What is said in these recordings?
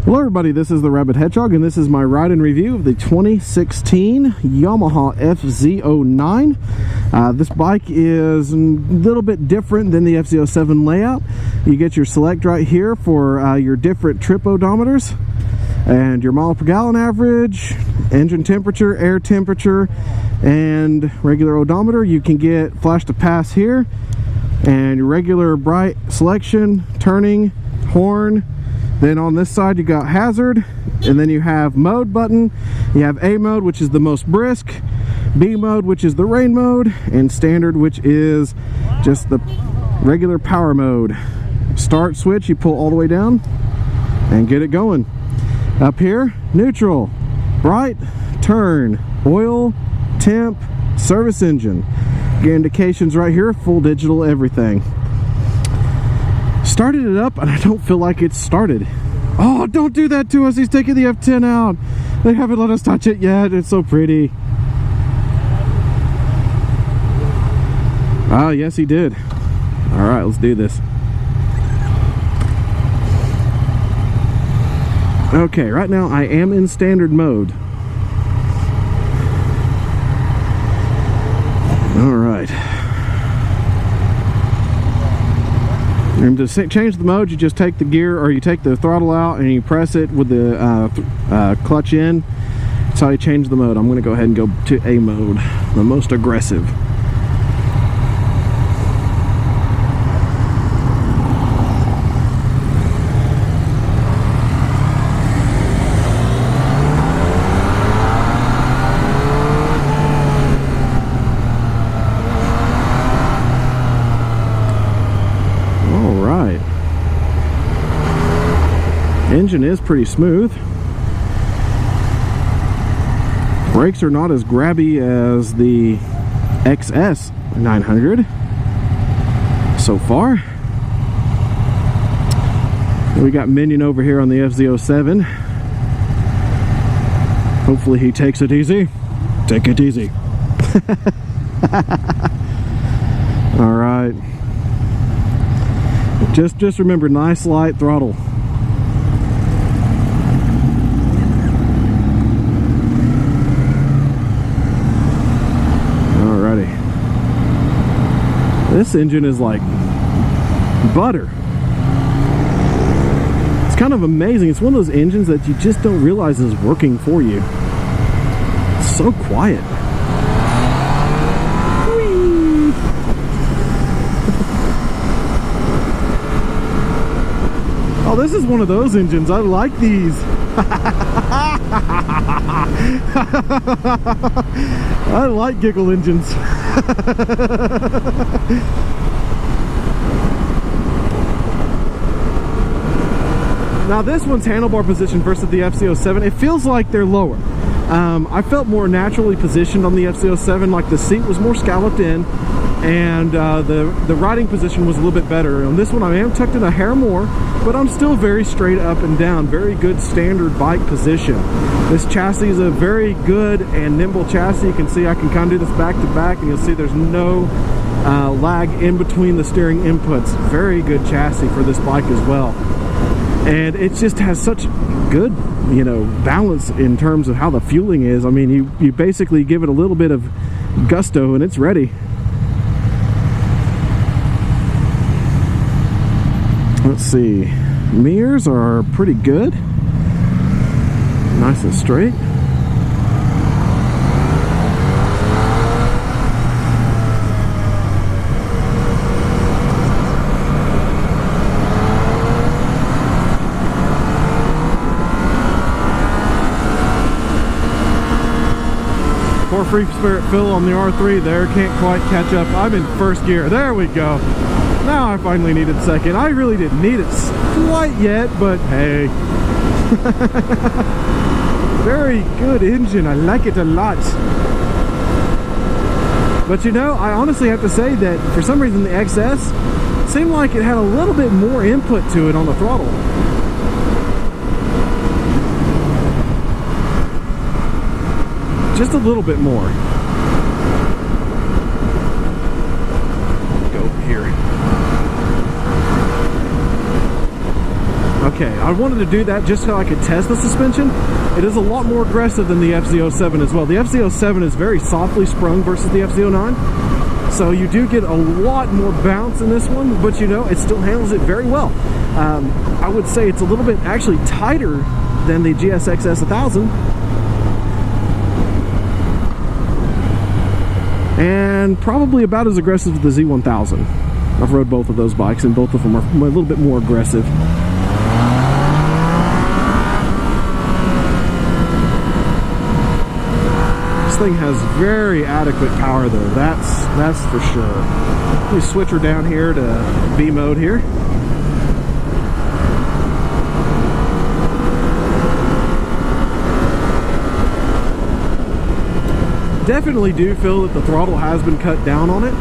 Hello everybody, this is the Rabid Hedgehog and this is my ride and review of the 2016 Yamaha FZ09. This bike is a little bit different than the FZ-07 layout. You get your select right here for your different trip odometers and your mile per gallon average, engine temperature, air temperature, and regular odometer. You can get flash to pass here and your regular bright selection, turning, horn. Then on this side you got hazard, and then you have mode button. You have A mode, which is the most brisk, B mode, which is the rain mode, and standard, which is just the regular power mode. Start switch, you pull all the way down and get it going. Up here, neutral, bright, turn, oil, temp, service engine. Get indications right here, full digital everything. Started it up and I don't feel like it's started. Oh, don't do that to us. He's taking the F10 out. They haven't let us touch it yet. It's so pretty. Ah, yes he did. All right, let's do this. Okay, right now I am in standard mode. All right. And to change the mode, you just take the gear, or you take the throttle out and you press it with the clutch in. That's how you change the mode. I'm going to go ahead and go to A mode, the most aggressive. Engine is pretty smooth. Brakes are not as grabby as the XS900 so far. We got Minion over here on the FZ-07. Hopefully he takes it easy. Take it easy. All right. Just remember, nice light throttle. This engine is like butter. It's kind of amazing. It's one of those engines that you just don't realize is working for you. It's so quiet. Whee! Oh, this is one of those engines. I like these. I like giggle engines. Now this one's handlebar position versus the FZ-07. It feels like they're lower. I felt more naturally positioned on the FZ-07, like the seat was more scalloped in, and the riding position was a little bit better. On this one I am tucked in a hair more, but I'm still very straight up and down, very good standard bike position. This chassis is a very good and nimble chassis. You can see I can kind of do this back to back, and you'll see there's no lag in between the steering inputs. Very good chassis for this bike as well. And it just has such good, you know, balance in terms of how the fueling is. I mean, you basically give it a little bit of gusto and it's ready. Let's see, mirrors are pretty good, nice and straight. Poor Free Spirit Phil on the R3 there, can't quite catch up. I'm in first gear, there we go. Now I finally needed second. I really didn't need it quite yet, but hey. Very good engine. I like it a lot. But you know, I honestly have to say that for some reason the XS seemed like it had a little bit more input to it on the throttle. Just a little bit more. Go here. Okay, I wanted to do that just so I could test the suspension. It is a lot more aggressive than the FZ-07 as well. The FZ-07 is very softly sprung versus the FZ-09. So you do get a lot more bounce in this one, but you know, it still handles it very well. I would say it's a little bit actually tighter than the GSX-S 1000. And probably about as aggressive as the Z1000. I've rode both of those bikes, and both of them are a little bit more aggressive. This thing has very adequate power though, that's for sure. Let me switch her down here to B mode here. Definitely do feel that the throttle has been cut down on it.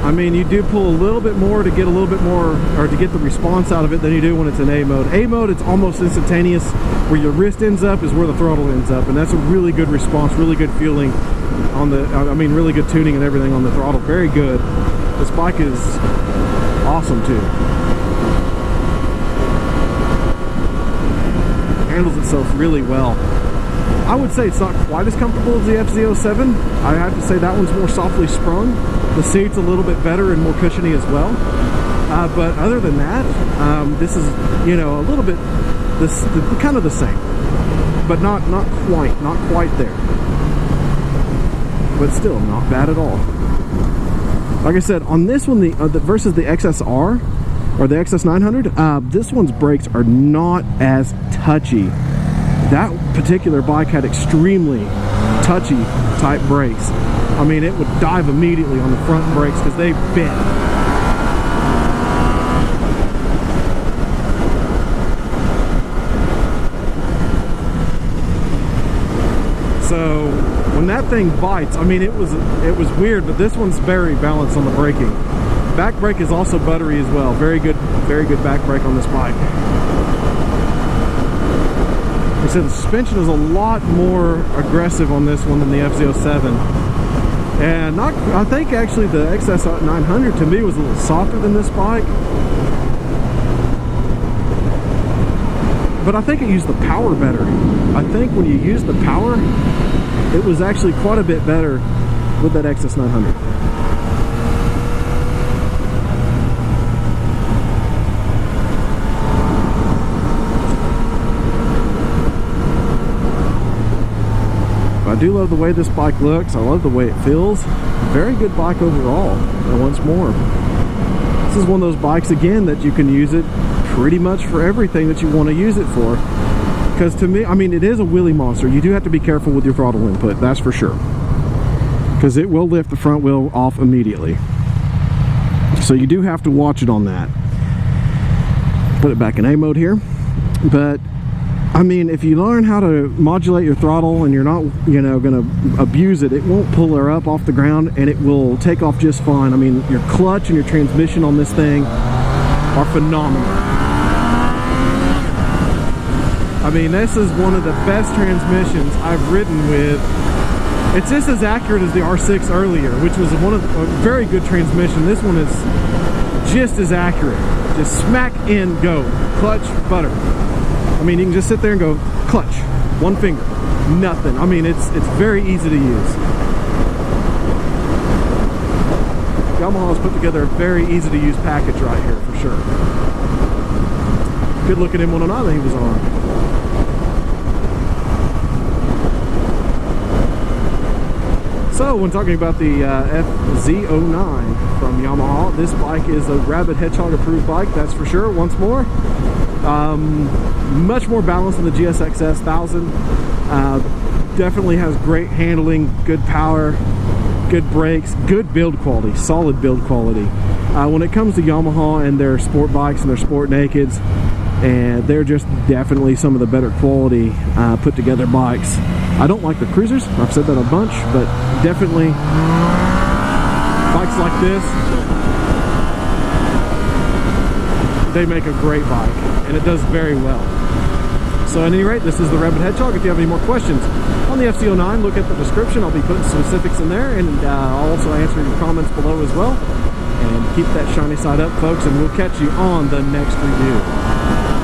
I mean, you do pull a little bit more to get a little bit more, or to get the response out of it than you do when it's in A mode. A mode, it's almost instantaneous. Where your wrist ends up is where the throttle ends up, and that's a really good response, really good feeling on the, I mean, really good tuning and everything on the throttle. Very good. This bike is awesome too. Handles itself really well. I would say it's not quite as comfortable as the FZ-07. I have to say that one's more softly sprung. The seat's a little bit better and more cushiony as well. But other than that, this is, you know, a little bit kind of the same, but not quite there. But still not bad at all. Like I said, on this one, the versus the XSR or the XS900, this one's brakes are not as touchy. That particular bike had extremely touchy type brakes. I mean, it would dive immediately on the front brakes because they bent. So when that thing bites, I mean, it was weird, but this one's very balanced on the braking. Back brake is also Buttery as well. Very good back brake on this bike. Like I said, the suspension is a lot more aggressive on this one than the FZ-07. And I think actually the XS900 to me was a little softer than this bike. But I think it used the power better. I think when you use the power, it was actually quite a bit better with that XS900. I do love the way this bike looks. I love the way it feels. Very good bike overall. And once more, this is one of those bikes again that you can use it pretty much for everything that you want to use it for. Because to me, I mean, it is a wheelie monster. You do have to be careful with your throttle input, that's for sure. Because it will lift the front wheel off immediately. So you do have to watch it on that. Put it back in A mode here. But I mean, if you learn how to modulate your throttle and you're not, you know, going to abuse it, it won't pull her up off the ground and it will take off just fine. I mean, your clutch and your transmission on this thing are phenomenal. I mean, this is one of the best transmissions I've ridden with. It's just as accurate as the R6 earlier, which was a very good transmission. This one is just as accurate. Just smack in, go. Clutch, butter. I mean, you can just sit there and go, clutch, one finger, nothing. I mean, it's very easy to use. Yamaha's put together a very easy to use package right here, for sure. Good looking M109 that he was on. So, when talking about the FZ09 from Yamaha, this bike is a Rabid Hedgehog approved bike, that's for sure, once more. Much more balanced than the GSX-S 1000. Definitely has great handling, good power, good brakes, good build quality, solid build quality. When it comes to Yamaha and their sport bikes and their sport nakeds, and they're just definitely some of the better quality put together bikes. I don't like the cruisers, I've said that a bunch, but definitely bikes like this, they make a great bike, and it does very well. So at any rate, this is the Rabid Hedgehog. If you have any more questions on the FZ09, look at the description. I'll be putting specifics in there, and I'll also answer your comments below as well. And keep that shiny side up, folks, and we'll catch you on the next review.